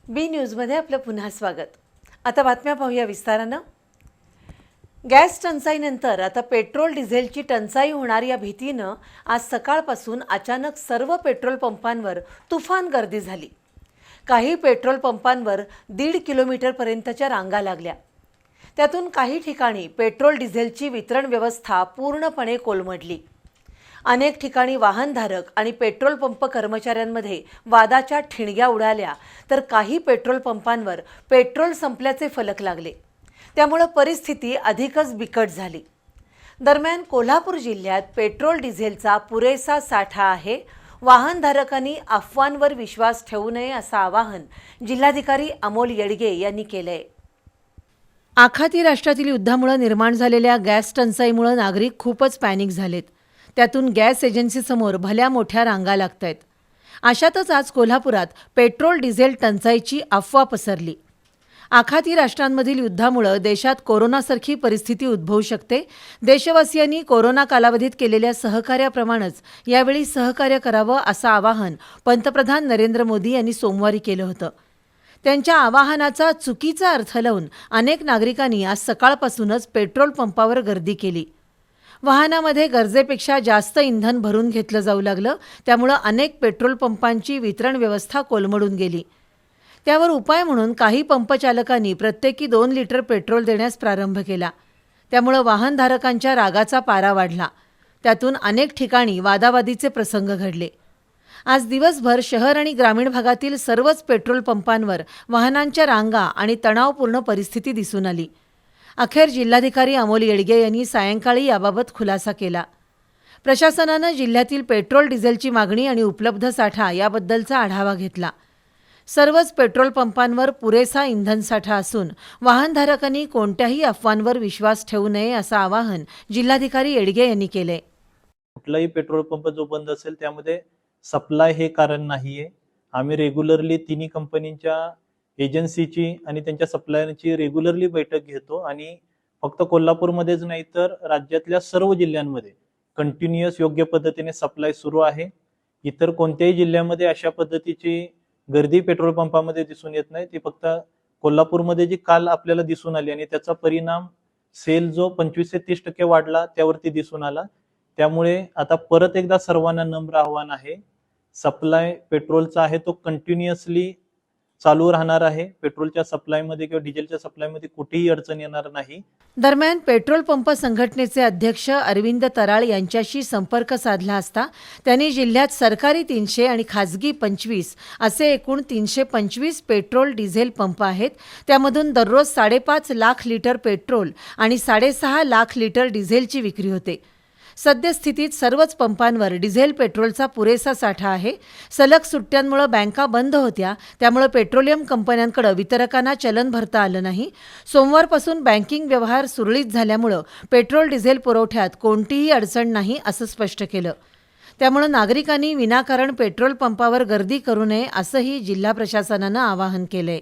बी न्यूजमध्ये आपलं पुन्हा स्वागत। आता बातम्या पाहूया विस्तारानं। गॅस टंचाईनंतर आता पेट्रोल डिझेलची टंचाई होणार या भीतीनं आज सकाळपासून अचानक सर्व पेट्रोल पंपांवर तुफान गर्दी झाली। काही पेट्रोल पंपांवर 1.5 किलोमीटरपर्यंतच्या रांगा लागल्या। त्यातून काही ठिकाणी पेट्रोल डिझेलची वितरण व्यवस्था पूर्णपणे कोलमडली। अनेक ठिकाणी वाहनधारक आणि पेट्रोल पंप कर्मचाऱ्यांमध्ये वादाच्या ठिणग्या उडाल्या, तर काही पेट्रोल पंपांवर पेट्रोल संपल्याचे फलक लागले। त्यामुळे परिस्थिती अधिकच बिकट झाली। दरम्यान कोल्हापूर जिल्ह्यात पेट्रोल डिझेलचा पुरेसा साठा आहे। वाहनधारकांनी अफवांवर विश्वास ठेवू नये असं आवाहन जिल्हाधिकारी अमोल येडगे यांनी केलंय। आखाती राष्ट्रातील युद्धामुळे निर्माण झालेल्या गॅस टंचाईमुळे नागरिक खूपच पॅनिक झालेत। त्यातून गॅस एजन्सीसमोर भल्या मोठ्या रांगा लागतायत। अशातच आज कोल्हापुरात पेट्रोल डिझेल टंचाईची अफवा पसरली। आखाती राष्ट्रांमधील युद्धामुळे देशात कोरोनासारखी परिस्थिती उद्भवू शकते। देशवासियांनी कोरोना कालावधीत केलेल्या सहकार्याप्रमाणेच यावेळी सहकार्य करावं असं आवाहन पंतप्रधान नरेंद्र मोदी यांनी सोमवारी केलं होतं। त्यांच्या आवाहनाचा चुकीचा अर्थ लावून अनेक नागरिकांनी आज सकाळपासूनच पेट्रोल पंपावर गर्दी केली। वाहनामध्ये गरजेपेक्षा जास्त इंधन भरून घेतलं जाऊ लागलं। त्यामुळे अनेक पेट्रोल पंपांची वितरण व्यवस्था कोलमडून गेली। त्यावर उपाय म्हणून काही पंपचालकांनी प्रत्येकी 2 लिटर पेट्रोल देण्यास प्रारंभ केला। त्यामुळे वाहनधारकांच्या रागाचा पारा वाढला। त्यातून अनेक ठिकाणी वादावादीचे प्रसंग घडले। आज दिवसभर शहर आणि ग्रामीण भागातील सर्वच पेट्रोल पंपांवर वाहनांच्या रांगा आणि तणावपूर्ण परिस्थिती दिसून आली। अखेर जिल्हाधिकारी अमोल येडगे यांनी सायंकाळी याबाबत खुलासा केला। प्रशासनानं जिल्ह्यातील पेट्रोल डिझेलची मागणी आणि उपलब्ध साठा याबद्दलचा आढावा घेतला। सर्वच पेट्रोल पंपांवर पुरेसा इंधन साठा असून वाहनधारकांनी कोणत्याही अफवांवर विश्वास ठेवू नये असं आवाहन जिल्हाधिकारी येडगे यांनी केले। कुठलाही पेट्रोल पंप जो बंद असेल त्यामध्ये सप्लाय हे कारण नाहीये। आम्ही रेग्युलरली तिन्ही कंपनीच्या एजन्सीची आणि त्यांच्या सप्लायरची रेग्युलरली बैठक घेतो आणि फक्त कोल्हापूरमध्येच नाही तर राज्यातल्या सर्व जिल्ह्यांमध्ये कंटिन्युअस योग्य पद्धतीने सप्लाय सुरू आहे। इतर कोणत्याही जिल्ह्यामध्ये अशा पद्धतीची गर्दी पेट्रोल पंपामध्ये दिसून येत नाही। ती फक्त कोल्हापूरमध्ये जी काल आपल्याला दिसून आली आणि त्याचा परिणाम सेल जो 25 ते 30% वाढला त्यावरती दिसून आला। त्यामुळे आता परत एकदा सर्वांना नम्र आव्हान आहे, सप्लाय पेट्रोलचा आहे तो कंटिन्युअसली चालू राहणार आहे। पेट्रोलच्या सप्लायमध्ये किंवा डिझेलच्या सप्लायमध्ये कुठेही अडचण येणार नाही। दरम्यान पेट्रोल पंप संघटनेचे अध्यक्ष अरविंद तराळ यांच्याशी संपर्क साधला असता त्यांनी जिल्ह्यात सरकारी 300 आणि खाजगी 25 असे एकूण 325 पेट्रोल डिझेल पंप आहेत। त्यामधून दररोज 5.5 लाख लिटर पेट्रोल आणि 6.5 लाख लिटर डिझेलची विक्री होते। सद्यस्थितीत सर्वच पंपांवर डिझेल पेट्रोलचा पुरेसा साठा आहे। सलग सुट्ट्यांमुळे बँका बंद होत्या, त्यामुळे पेट्रोलियम कंपन्यांकडे वितरकांना चलन भरता आलं नाही। सोमवारपासून बँकिंग व्यवहार सुरळीत झाल्यामुळे पेट्रोल डिझेल पुरवठ्यात कोणतीही अडचण नाही असं स्पष्ट केलं। त्यामुळे नागरिकांनी विनाकारण पेट्रोल पंपावर गर्दी करू नये असंही जिल्हा प्रशासनानं आवाहन केलंय।